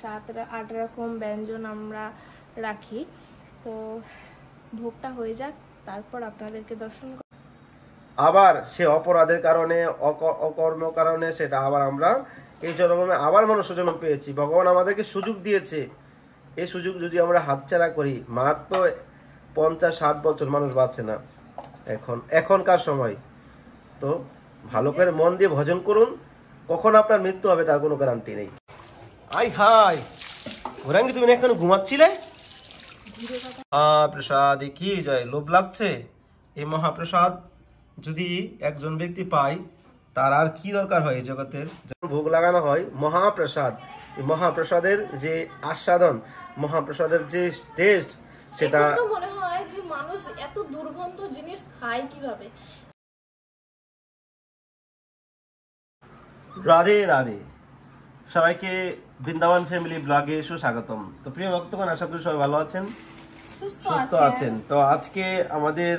7-8 রকম ব্যঞ্জন আমরা রাখি। তো ভোগটা হয়ে যাক, তারপর আপনাদেরকে দর্শন আবার সে অপরাধের কারণে অকর্ম কারণে সেটা আবার আমরা এই জন্মে আবার মানুষ জন্ম পেয়েছি। ভগবান আমাদেরকে সুযোগ দিয়েছে, এই সুযোগ যদি আমরা হাতছাড়া করি, মাত্র 50-60 বছর মানুষ বাঁচে না এখনকার সময়। তো ভালো করে মন দিয়ে ভজন করুন, কখন আপনার মৃত্যু হবে তার কোনো গ্যারান্টি নেই। আই হাই ওরাঙ্গি, তুমি এখন ঘুমাচ্ছিলে? মহাপ্রসাদ কি জয়, লোভ লাগছে? এই মহাপ্রসাদ যদি একজন ব্যক্তি পায় তার আর কি দরকার হয় জগতের। যখন ভোগ লাগানো হয় মহাপ্রসাদ, এই মহাপ্রসাদের যে আস্বাদন, মহাপ্রসাদের যে টেস্ট, সেটা মনে হয় যে মানুষ এত দুর্গন্ধ জিনিস খায় কিভাবে। রাধে রাধে, সবাইকে বৃন্দাবন ফ্যামিলি ব্লগে সুস্বাগতম। তো প্রিয় ভক্তগণ, আশা করি সবাই ভালো আছেন, সুস্থ আছেন। তো আজকে আমাদের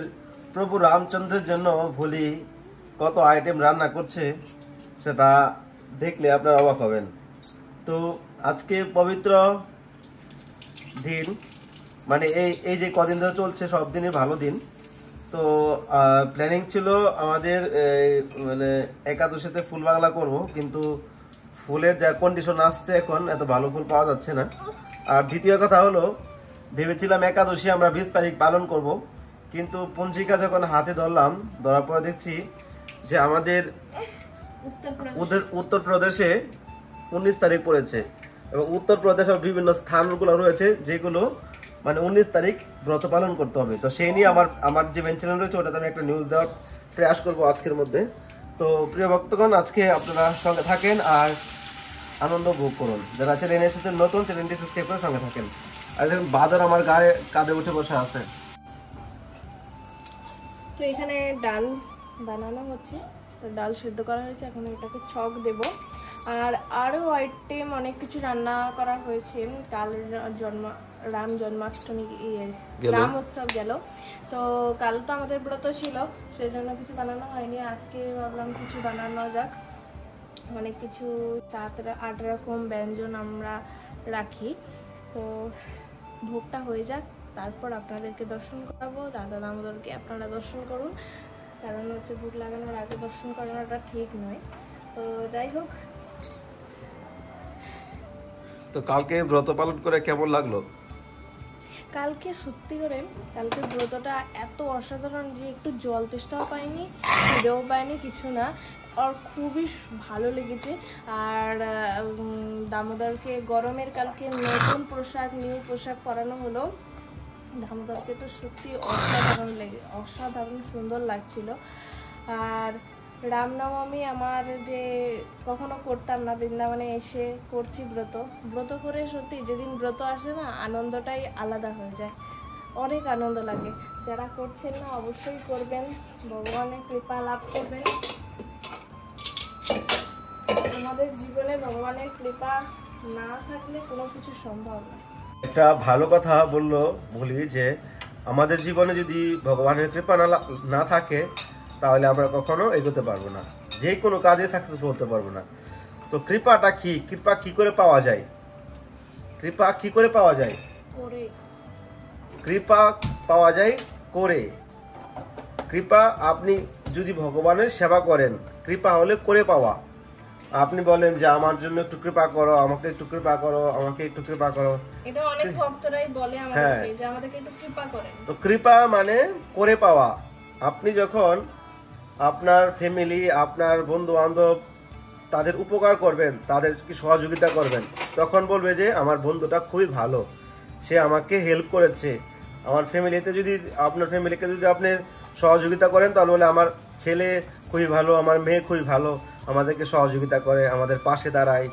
প্রভু রামচন্দ্রের জন্য ভোলি কত আইটেম রান্না করছে সেটা দেখলে আপনারা অবাক হবেন। তো আজকে পবিত্র দিন, মানে এই যে কদিন ধরে চলছে সব দিনই ভালো দিন। তো প্ল্যানিং ছিল আমাদের মানে একাদশীতে ফুল বাংলা করব, কিন্তু ফুলের যা কন্ডিশন আসছে এখন এত ভালো ফুল পাওয়া যাচ্ছে না। আর দ্বিতীয় কথা হলো, ভেবেছিলাম একাদশী আমরা 20 তারিখ পালন করব, কিন্তু পঞ্জিকা যখন হাতে ধরার পরে দেখছি যে আমাদের উত্তরপ্রদেশে 19 তারিখ পড়েছে, এবং উত্তরপ্রদেশের বিভিন্ন স্থানগুলো রয়েছে যেগুলো মানে 19 তারিখ ব্রত পালন করতে হবে। তো সেই নিয়ে আমার যে মেন চ্যানেল রয়েছে ওটাতে আমি একটা নিউজ দেওয়ার প্রয়াস করবো আজকের মধ্যে। তো প্রিয় ভক্তগণ, আজকে আপনারা সঙ্গে থাকেন আর আনন্দ ভোগ করুন। যারা চ্যানেল এসেছেন নতুন, চ্যানেলটি সাবস্ক্রাইব করে সঙ্গে থাকেন। আর দেখুন বাজার আমার গায়ে কাঁধে উঠে বসে আছে। তো এখানে ডাল বানানো হচ্ছে, তো ডাল সেদ্ধ করা হয়েছে, এখন এটাকে ছক দেব। আর আরও আইটেম অনেক কিছু রান্না করা হয়েছে। কাল রাম জন্মাষ্টমী রাম উৎসব গেল, তো কাল তো আমাদের ব্রত ছিল, সেই জন্য কিছু বানানো হয়নি। আজকে ভাবলাম কিছু বানানো যাক। অনেক কিছু 7-8 রকম ব্যঞ্জন আমরা রাখি। তো ভোগটা হয়ে যাক, তারপর আপনাদেরকে দর্শন করাবো। দাদা দামোদরকে আপনারা দর্শন করুন, কারণ হচ্ছে ভোগ লাগানোর আগে দর্শন করানোটা ঠিক নয়। তো যাই হোক, তো কালকে ব্রত পালন করে কেমন লাগলো? কালকে সত্যি করে কালকে ব্রতটা এত অসাধারণ যে একটু জল তেষ্টাও পাইনি, খিদেও পাইনি, কিছু না। আর খুবই ভালো লেগেছে। আর দামোদরকে গরমের কালকে নতুন নিউ পোশাক পরানো হলো। দামোদরকে তো সত্যি অসাধারণ সুন্দর লাগছিল। আর রামনবমী আমার যে কখনো করতাম না, বৃন্দাবনে এসে করছি ব্রত করে সত্যি যেদিন ব্রত আসে না, আনন্দটাই আলাদা হয়ে যায়, অনেক আনন্দ লাগে। যারা করছেন না অবশ্যই করবেন, ভগবানের কৃপা লাভ করবেন। আমাদের জীবনে ভগবানের কৃপা না থাকলে কোনো কিছু সম্ভব না। একটা ভালো কথা বললো বলি যে আমাদের জীবনে যদি ভগবানের কৃপা না থাকে তাহলে আমরা কখনো এগোতে পারবো না, যে কোনো কাজে সাকসেসফুল হতে পারবো না। তো কৃপাটা কি, কৃপা কি করে পাওয়া যায়? কৃপা কি করে পাওয়া যায়? কৃপা পাওয়া যায় করে। কৃপা আপনি যদি ভগবানের সেবা করেন, কৃপা হলে করে পাওয়া। আপনি বলেন যে আমার জন্য একটু কৃপা করো, আমাকে একটু কৃপা করো, আমাকে একটু কৃপা করো, এটা অনেক ভক্তরাই বলে আমাদেরকে যে আমাদেরকে একটু কৃপা করেন। তো কৃপা মানে করে পাওয়া। আপনি যখন আপনার ফ্যামিলি, আপনার বন্ধু বান্ধব তাদের উপকার করবেন, তাদেরকে সহযোগিতা করবেন, তখন বলবে যে আমার বন্ধুটা খুবই ভালো, সে আমাকে হেল্প করেছে। আমার ফ্যামিলিতে যদি আপনার ফ্যামিলিকে যদি আপনি সহযোগিতা করেন তাহলে বলে আমার ছেলে খুবই ভালো, আমার মেয়ে খুবই ভালো, আমাদেরকে সহযোগিতা করে, আমাদের পাশে দাঁড়ায়,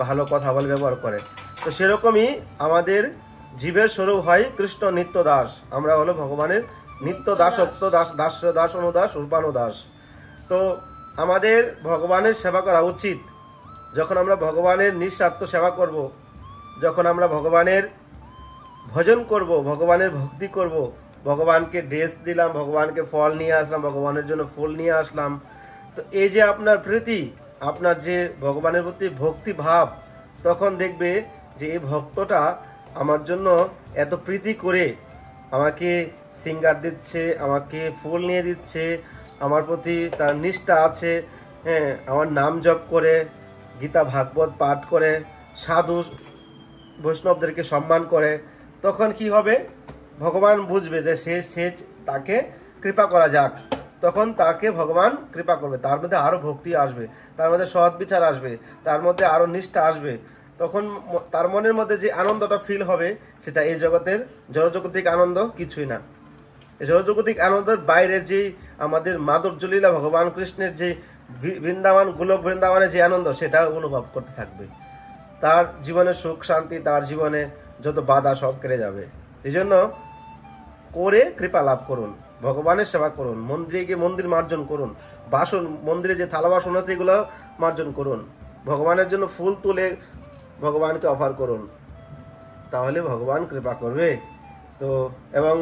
ভালো কথা বলে, ব্যবহার করে। তো সেরকমই আমাদের জীবের স্বরূপ হয় কৃষ্ণ নিত্য দাস। আমরা হলো ভগবানের নিত্য দাসত্ব, দাস অনুদাস, উপানুদাস। তো আমাদের ভগবানের সেবা করা উচিত। যখন আমরা ভগবানের নিঃস্বার্থ সেবা করব, যখন আমরা ভগবানের ভজন করব, ভগবানের ভক্তি করব, ভগবানকে ড্রেস দিলাম, ভগবানকে ফল নিয়ে আসলাম, ভগবানের জন্য ফুল নিয়ে আসলাম, তো এই যে আপনার প্রীতি, আপনার যে ভগবানের প্রতি ভক্তি ভাব, তখন দেখবে যে এই ভক্তটা আমার জন্য এত প্রীতি করে আমাকে সিঙ্গার দিচ্ছে, আমাকে ফুল নিয়ে দিচ্ছে, আমার প্রতি তার নিষ্ঠা আছে, হ্যাঁ, আমার নাম জপ করে, গীতা ভাগবত পাঠ করে, সাধু বৈষ্ণবদেরকে সম্মান করে, তখন কি হবে, ভগবান বুঝবে যে সে তাকে কৃপা করা যাক, তখন তাকে ভগবান কৃপা করবে, তার মধ্যে আরো ভক্তি আসবে, তার মধ্যে সৎ বিচার আসবে, তার মধ্যে আরো নিষ্ঠা আসবে, তখন তার মনের মধ্যে যে আনন্দটা ফিল হবে সেটা এই জগতের জড়জগতিক আনন্দ কিছুই না। এই জড়জগতিক আনন্দের বাইরের যে আমাদের মাধুর্য লীলা ভগবান কৃষ্ণের যে বৃন্দাবন, গোলক বৃন্দাবনের যে আনন্দ, সেটা অনুভব করতে থাকবে। তার জীবনে সুখ শান্তি, তার জীবনে যত বাধা সব কেটে যাবে। এই জন্য করে কৃপা লাভ করুন, ভগবানের সেবা করুন, মন্দিরে গিয়ে মন্দির মার্জন করুন, বাসন মন্দিরে যে থালা বাসন আছে এগুলো মার্জন করুন, ভগবানের জন্য ফুল তুলে ভগবানকে অফার করুন, তাহলে ভগবান কৃপা করবে। তো এবং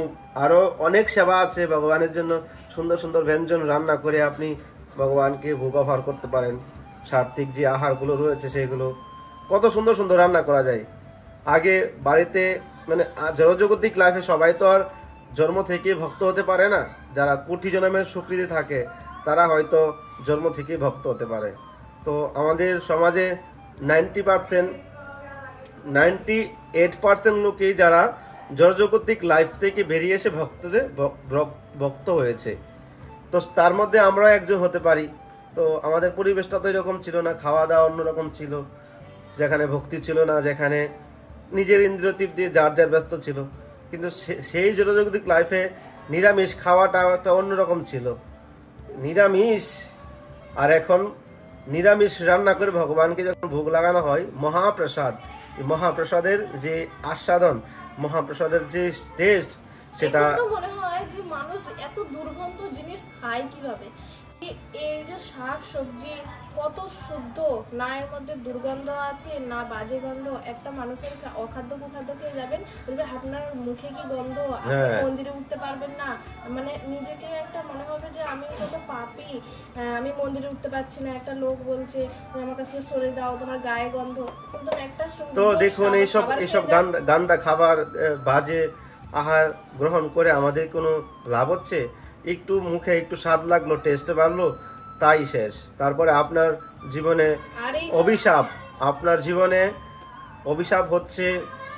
আরো অনেক সেবা আছে ভগবানের জন্য, সুন্দর সুন্দর ব্যঞ্জন রান্না করে আপনি ভগবানকে ভোগ অফার করতে পারেন। সাত্ত্বিক যে আহারগুলো রয়েছে সেগুলো কত সুন্দর সুন্দর রান্না করা যায়। আগে বাড়িতে মানে জড়জগতিক লাইফে সবাই তো আর জন্ম থেকে ভক্ত হতে পারে না, যারা কোটি জন্মের সুকৃতি থাকে তারা হয়তো জন্ম থেকে ভক্ত হতে পারে। তো আমাদের সমাজে 98% লোকই যারা জড়জগতিক লাইফ থেকে বেরিয়ে এসে ভক্ত হয়েছে, তো তার মধ্যে আমরা একজন হতে পারি। তো আমাদের পরিবেশটা তো এরকম ছিল না, খাওয়া দাওয়া অন্যরকম ছিল, যেখানে ভক্তি ছিল না, যেখানে নিজের ইন্দ্রিয় তৃপ্তি দিয়ে যার যার ব্যস্ত ছিল। কিন্তু সেই জড়জগতিক লাইফে নিরামিষ খাওয়াটা একটা অন্যরকম ছিল, নিরামিষ। আর এখন নিরামিষ রান্না করে ভগবানকে যখন ভোগ লাগানো হয়, মহাপ্রসাদ, মহাপ্রসাদের যে আস্বাদন, মহাপ্রসাদের যে টেস্ট, সেটা মনে হয় যে মানুষ এত দুর্গন্ধ জিনিস খায় কিভাবে। এই যে শাক সবজি কত শুদ্ধ, না এর মধ্যে দুর্গন্ধ আছে না বাজে গন্ধ। একটা মানুষের অখাদ্য কুখাদ্য খেয়ে যাবেন, বলবে আপনার মুখে কি গন্ধ, আপনি মন্দিরে উঠতে পারবেন না। মানে নিজেকে একটা মনে হবে যে আমি কত পাপী, আমি মন্দিরে উঠতে পারছি না। একটা লোক বলছে আমার কাছে সরে দাও, তোমার গায়ে গন্ধ। কিন্তু একটা তো দেখুন এইসব গান্দা খাবার, বাজে আহার গ্রহণ করে আমাদের কোনো লাভ হচ্ছে? একটু মুখে একটু স্বাদ লাগলো, টেস্ট বাড়লো, তাই শেষ। তারপরে আপনার জীবনে অভিশাপ, আপনার জীবনে অভিশাপ হচ্ছে,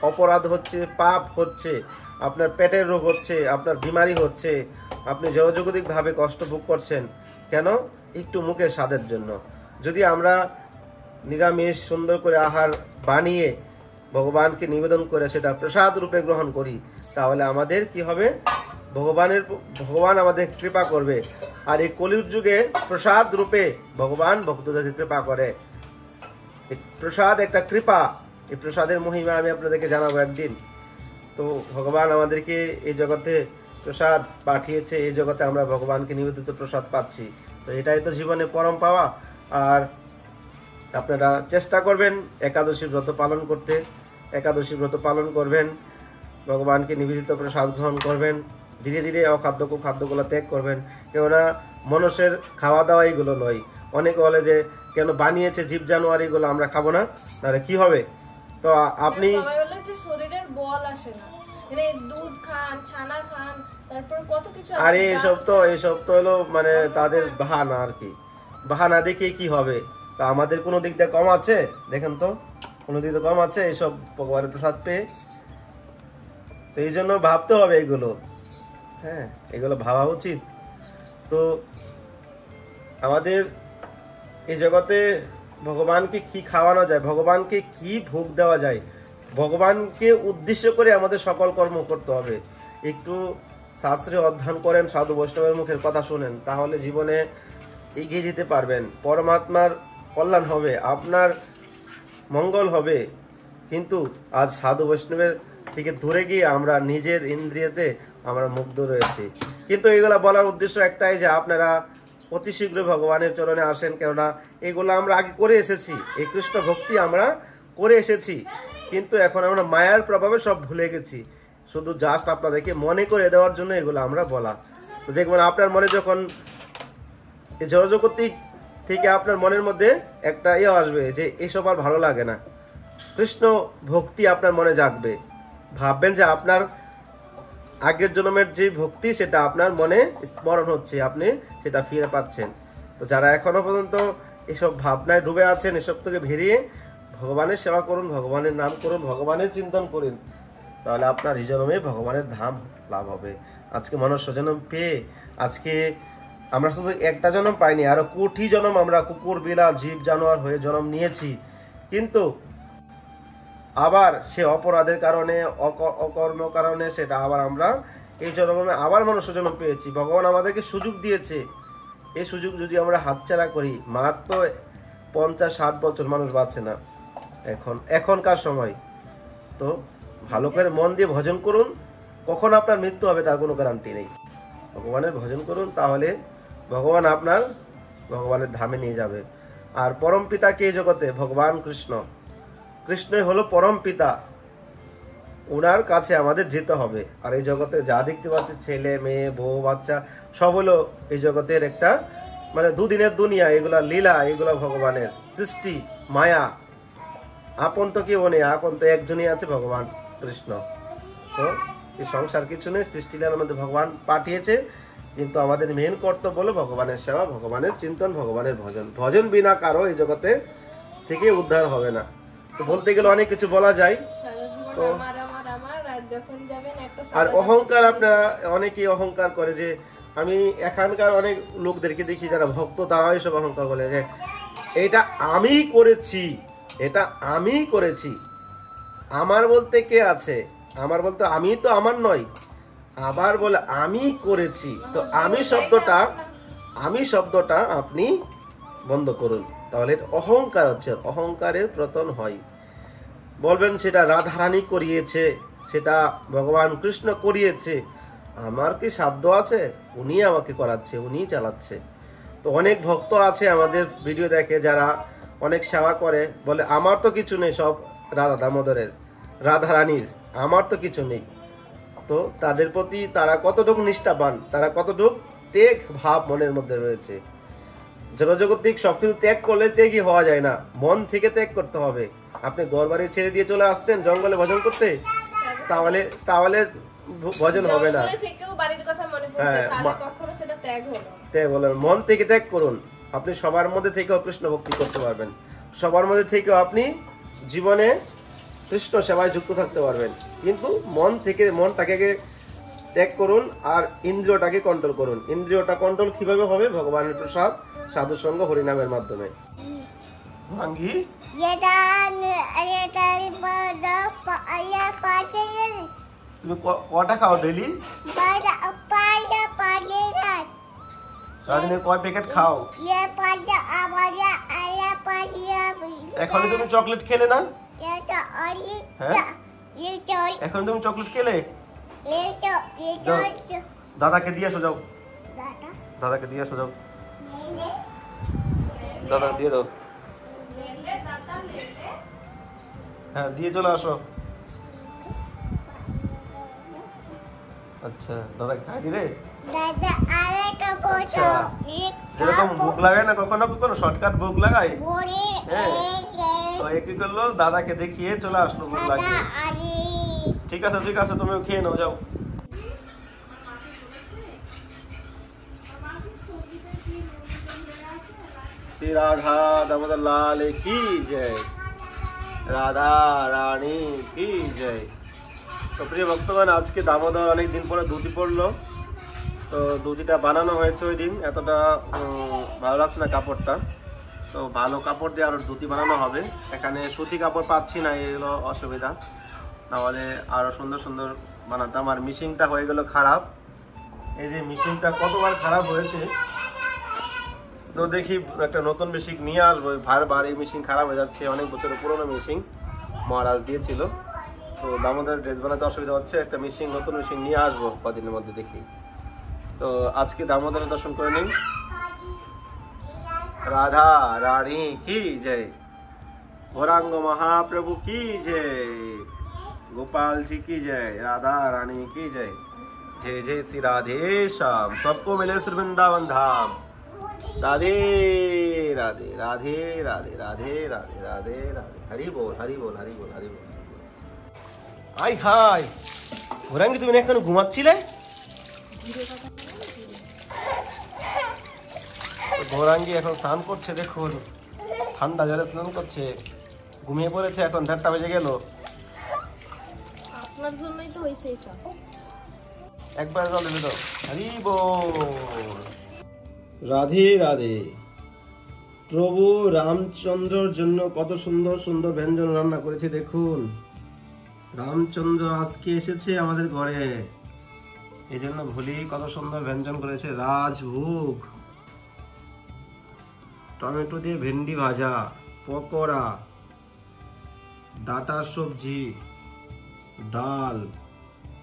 অপরাধ হচ্ছে, পাপ হচ্ছে, আপনার পেটের রোগ হচ্ছে, আপনার বিমারি হচ্ছে, আপনি জড়জগতিক ভাবে কষ্ট ভোগ করছেন। কেন? একটু মুখের স্বাদের জন্য। যদি আমরা নিরামিষ সুন্দর করে আহার বানিয়ে ভগবানকে নিবেদন করে সেটা প্রসাদ রূপে গ্রহণ করি, তাহলে আমাদের কি হবে? ভগবান আমাদের কৃপা করবে। আর এই কলিযুগ যুগে প্রসাদ রূপে ভগবান ভক্তদেরকে কৃপা করে। প্রসাদ একটা কৃপা, এই প্রসাদের মহিমা আমি আপনাদেরকে জানাবো একদিন। তো ভগবান আমাদেরকে এই জগতে প্রসাদ পাঠিয়েছে, এই জগতে আমরা ভগবানকে নিবেদিত প্রসাদ পাচ্ছি। তো এটাই তো জীবনে পরম পাওয়া। আর আপনারা চেষ্টা করবেন একাদশী ব্রত পালন করতে, একাদশী ব্রত পালন করবেন, ভগবানকে নিবেদিত প্রসাদ গ্রহণ করবেন, ধীরে ধীরে অখাদ্য কুখাদ্যগুলো ত্যাগ করবেন। কেননা মানুষের খাওয়া দাওয়া এইগুলো নয়। অনেকে বলে যে কেন বানিয়েছে জীব জানোয়ার, এগুলো আমরা খাবো না, তাহলে কি হবে? তো আপনি শরীরের বল আসে না, দুধ খান, ছানা খান, তারপর কত কিছু। আরে এইসব তো হলো মানে তাদের বাহানা আর কি। বাহানা দেখে কি হবে? তা আমাদের কোনো দিক দিয়ে কম আছে? দেখেন তো, কোনো দিক দিয়ে কম আছে এইসব ভগবানের প্রসাদ পেয়ে? তো এই জন্য ভাবতে হবে এগুলো, হ্যাঁ, এগুলো ভাবা উচিত। তো আমাদের এই জগতে ভগবানকে কি খাওয়ানো যায়, ভগবানকে কি ভোগ দেওয়া যায়, ভগবানকে উদ্দেশ্য করে আমাদের সকল কর্ম করতে হবে। একটু শাস্ত্রে অধ্যয়ন করেন, সাধু বৈষ্ণবের মুখের কথা শুনেন, তাহলে জীবনে এগিয়ে যেতে পারবেন। পরমাত্মার কল্যাণ হবে, আপনার মঙ্গল হবে। কিন্তু আজ সাধু বৈষ্ণবের থেকে দূরে গিয়ে আমরা নিজের ইন্দ্রিয়তে আমরা মুগ্ধ রয়েছি। কিন্তু এগুলা বলার উদ্দেশ্য একটাই, যে আপনারা অতি শীঘ্র ভগবানের চরণে আসেন। কেননা এগুলো আমরা আগে করে এসেছি, এই কৃষ্ণ ভক্তি আমরা করে এসেছি, কিন্তু এখন আমরা মায়ার প্রভাবে সব ভুলে গেছি। শুধু জাস্ট আপনাদেরকে মনে করে দেওয়ার জন্য এগুলো আমরা বলা। তো দেখবেন আপনার মনে যখন জড়জগতিক থেকে আপনার মনের মধ্যে একটা আসবে যে এসব আর ভালো লাগে না, কৃষ্ণ ভক্তি আপনার মনে জাগবে, ভাববেন যে আপনার আগের জন্মের যে ভক্তি সেটা আপনার মনে স্মরণ হচ্ছে, আপনি সেটা ফিরে পাচ্ছেন। তো যারা এখনো পর্যন্ত এসব ভাবনায় ডুবে আছেন, এসব থেকে বেরিয়ে ভগবানের সেবা করুন, ভগবানের নাম করুন, ভগবানের চিন্তন করুন, তাহলে আপনার এই জন্মে ভগবানের ধাম লাভ হবে। আজকে মনুষ্য জন্ম পেয়ে আজকে আমরা শুধু একটা জন্ম পাইনি, আরো কোটি জন্ম আমরা কুকুর বিড়াল জীব জানোয়ার হয়ে জন্ম নিয়েছি, কিন্তু আবার সে অপরাধের কারণে অকর্ম কারণে সেটা আবার আমরা এই জন্মে আবার মনুষ্য জন্ম পেয়েছি। ভগবান আমাদেরকে সুযোগ দিয়েছে, এই সুযোগ যদি আমরা হাতছাড়া করি, মাত্র 50-60 বছর মানুষ বাঁচে না এখনকার সময়। তো ভালো করে মন দিয়ে ভজন করুন, কখন আপনার মৃত্যু হবে তার কোনো গ্যারান্টি নেই। ভগবানের ভজন করুন, তাহলে ভগবান আপনার ভগবানের ধামে নিয়ে যাবে। আর পরম পিতা কে জগতে? ভগবান কৃষ্ণ। কৃষ্ণই হলো পরম পিতা, ওনার কাছে আমাদের যেতে হবে। আর এই জগতে যা দেখতে পাচ্ছি, ছেলে মেয়ে বউ বাচ্চা সব হলো এই জগতের একটা মানে দুদিনের দুনিয়া, এগুলা লীলা, এগুলা ভগবানের সৃষ্টি মায়া। আপন তো কেউ নেই, আপন তো একজনই আছে, ভগবান কৃষ্ণ। তো এই সংসার কিছু নেই, সৃষ্টি লীলার মধ্যে ভগবান পাঠিয়েছে, কিন্তু আমাদের মেন কর্তব্য হলো ভগবানের সেবা, ভগবানের চিন্তন, ভগবানের ভজন। ভজন বিনা কারো এই জগতে থেকে উদ্ধার হবে না। তো বলতে গেলে অনেক কিছু বলা যায়। তো আর অহংকার, আপনারা অনেকেই অহংকার করে যে আমি এখানকার অনেক লোকদেরকে দেখি যারা ভক্ত, তারাও এসব অহংকার বলে যে এটা আমি করেছি, এটা আমি করেছি। আমার বলতে কে আছে? আমার বলতে আমি তো আমার নয়, আবার বলে আমি করেছি। তো আমি শব্দটা আপনি বন্ধ করুন, তাহলে অহংকার হচ্ছে, অহংকারের পতন হয়। বলবেন সেটা রাধারানী করিয়েছে, সেটা ভগবান কৃষ্ণ করিয়েছে, আমার কি সাধ্য আছে? উনি আমাকে করাচ্ছে, উনি চালাচ্ছে। তো অনেক ভক্ত আছে আমাদের ভিডিও দেখে, যারা অনেক সেবা করে, বলে আমার তো কিছু নেই, সব রাধা দামোদরের, রাধারানীর, আমার তো কিছু নেই। তো তাদের প্রতি তারা কতটুকু নিষ্ঠাবান, তারা কতটুকু ত্যাগ ভাব মনের মধ্যে রয়েছে। জড়জগতিক সবকিছু ত্যাগ করলে ত্যাগই হওয়া যায় না, মন থেকে ত্যাগ করতে হবে। আপনি ঘর বাড়ি ছেড়ে দিয়ে চলে আসছেন জঙ্গলে ভজন করতে, তাহলে ভজন হবে না। ত্যাগ হলো, মন থেকে ত্যাগ করুন। আপনি সবার মধ্যে থেকেও কৃষ্ণ ভক্তি করতে পারবেন, সবার মধ্যে থেকেও আপনি জীবনে কৃষ্ণ সেবায় যুক্ত থাকতে পারবেন। কিন্তু মনটাকে ত্যাগ করুন আর ইন্দ্রিয়টাকে কন্ট্রোল করুন। ইন্দ্রিয়টা কন্ট্রোল কিভাবে হবে? ভগবানের প্রসাদ, সাধু সঙ্গ, হরিনামের মাধ্যমে। মাঙ্গি তুমি কটা খাও ডেইলি? সারাদিনে কয় প্যাকেট খাও? এখন তুমি চকলেট খেলে না? এখন তুমি চকলেট খেলে? দাদাকে দিয়ে আসো, যাও দাদাকে দিয়ে আসো, যাও দাদা দিয়ে দাও, হ্যাঁ দিয়ে চলে আসো। আচ্ছা দাদা খাই রে, যেরকম ভোগ লাগায় না কখনো কখনো, শর্টকাট ভোগ লাগাই, হ্যাঁ তো কি করলো, দাদাকে দেখিয়ে চলে আসলো ভোগ লাগিয়ে। ঠিক আছে ঠিক আছে, তুমিও খেয়ে নাও, যাও। श्री राधा दामोदर लाल की जय, राधा रानी की जय। तो प्रिय भक्तगण, आज के दामोदर अनेक दिन पर धुति पड़लो, तो धुतिटा बानानो হয়েছে ওই দিন, এতটা ভালো লাগছে না কাপড়টা, তো ভালো কাপড় দিয়ে আর ধুতি বানানো হবে। এখানে সুতি কাপড় পাচ্ছি না, এগুলো অসুবিধা, নাহলে আরো সুন্দর সুন্দর বানাতাম। আর মেশিনটা হয়ে গেল খারাপ, এই যে মেশিনটা কতবার খারাপ হয়েছে, তো দেখি একটা নতুন মেশিন নিয়ে আসবো। বারবার এই মেশিন খারাপ হয়ে যাচ্ছে, অনেক বছরের পুরোনো মেশিন মহারাজ দিয়েছিল, তো দামোদর ড্রেস বানাতে অসুবিধা হচ্ছে, একটা মেশিন নতুন মেশিন নিয়ে আসবো কদিনের মধ্যে দেখি। তো আজকে দামোদরের দর্শন করে নিন। রাধা রানী কি জয়, গৌরাঙ্গ মহাপ্রভু की जय, गोपाल जी की जय, राधा रानी की जय। जय जय श्री राधे श्याम, सबको मिले श्री वृंदावन धाम। राधे রাধে রাধে রাধে রাধে রাধে রাধে রাধে হরি বল হরি বল হরি বল হরি বল। আই হাই ঘোরাঙ্গি, তুমি এখন ঘুমাচ্ছিলে? ঘোরাঙ্গি এখন স্নান করছে, দেখুন ঠান্ডা জলে স্নান করছে, ঘুমিয়ে পড়েছে। এখন 4টা বেজে গেল। আপনার জন্যই তো হয়েছে এইসব। একবার জল দিলে তো। হরি বল। রাধে রাধে। প্রভু রামচন্দ্রর জন্য কত সুন্দর সুন্দর ব্যঞ্জন রান্না করেছে দেখুন। রামচন্দ্র আজকে এসেছে আমাদের ঘরে, এই জন্য ভুলি কত সুন্দর ব্যঞ্জন করেছে। রাজভোগ, টমেটো দিয়ে ভেন্ডি ভাজা, পকোড়া, ডাঁটার সবজি, ডাল,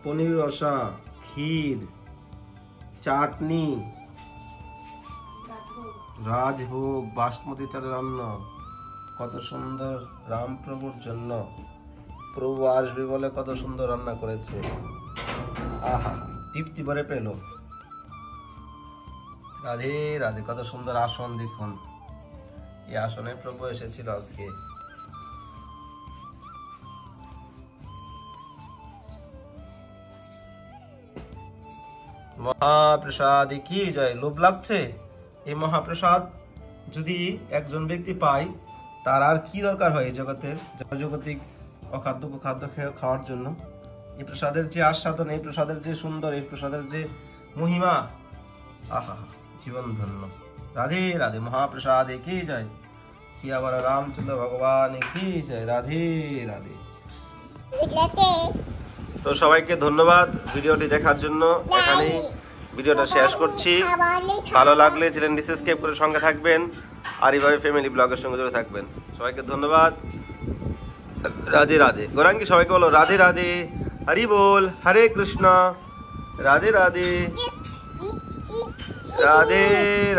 পনির রসা, ক্ষীর, চাটনি, রাজভোগ, বাসমতি চালের অন্ন। কত সুন্দর রামপ্রভুর জন্য, প্রভু আসবে বলে কত সুন্দর রান্না করেছে। আহা, তৃপ্তি ভরে পেল। রাধে রাধে। কত সুন্দর আসন দেখুন, এই আসনে প্রভু এসেছিল আজকে। মহাপ্রসাদ কি জয়। লোভ লাগছে? এই মহাপ্রসাদ যদি একজন ব্যক্তি পায়, তার আর কি দরকার হয় এই জগতের জগতিক অখাদ্য খাদ্য খাওয়ার জন্য? এই প্রসাদের যে আস্বাদন, এই প্রসাদের যে সুন্দর, এই প্রসাদের যে মহিমা, আহা, জীবন ধন্য। রাধে রাধে। মহাপ্রসাদ কি জয়। সিয়াবর রামচন্দ্র ভগবান কি জয়। রাধে রাধে। তো সবাইকে ধন্যবাদ ভিডিওটি দেখার জন্য। এখানেই ভিডিওটা শেষ করছি। ভালো লাগলে চ্যানেলটি সাবস্ক্রাইব করে সঙ্গে থাকবেন, আর এইভাবে ফ্যামিলি ব্লগের সঙ্গে জুড়ে থাকবেন। সবাইকে ধন্যবাদ। রাধে রাধে। গৌরাঙ্গী সবাইকে বলো রাধে রাধে, হরি বল, হরে কৃষ্ণ, রাধে রাধে রাধে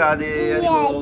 রাধে, হরি বল।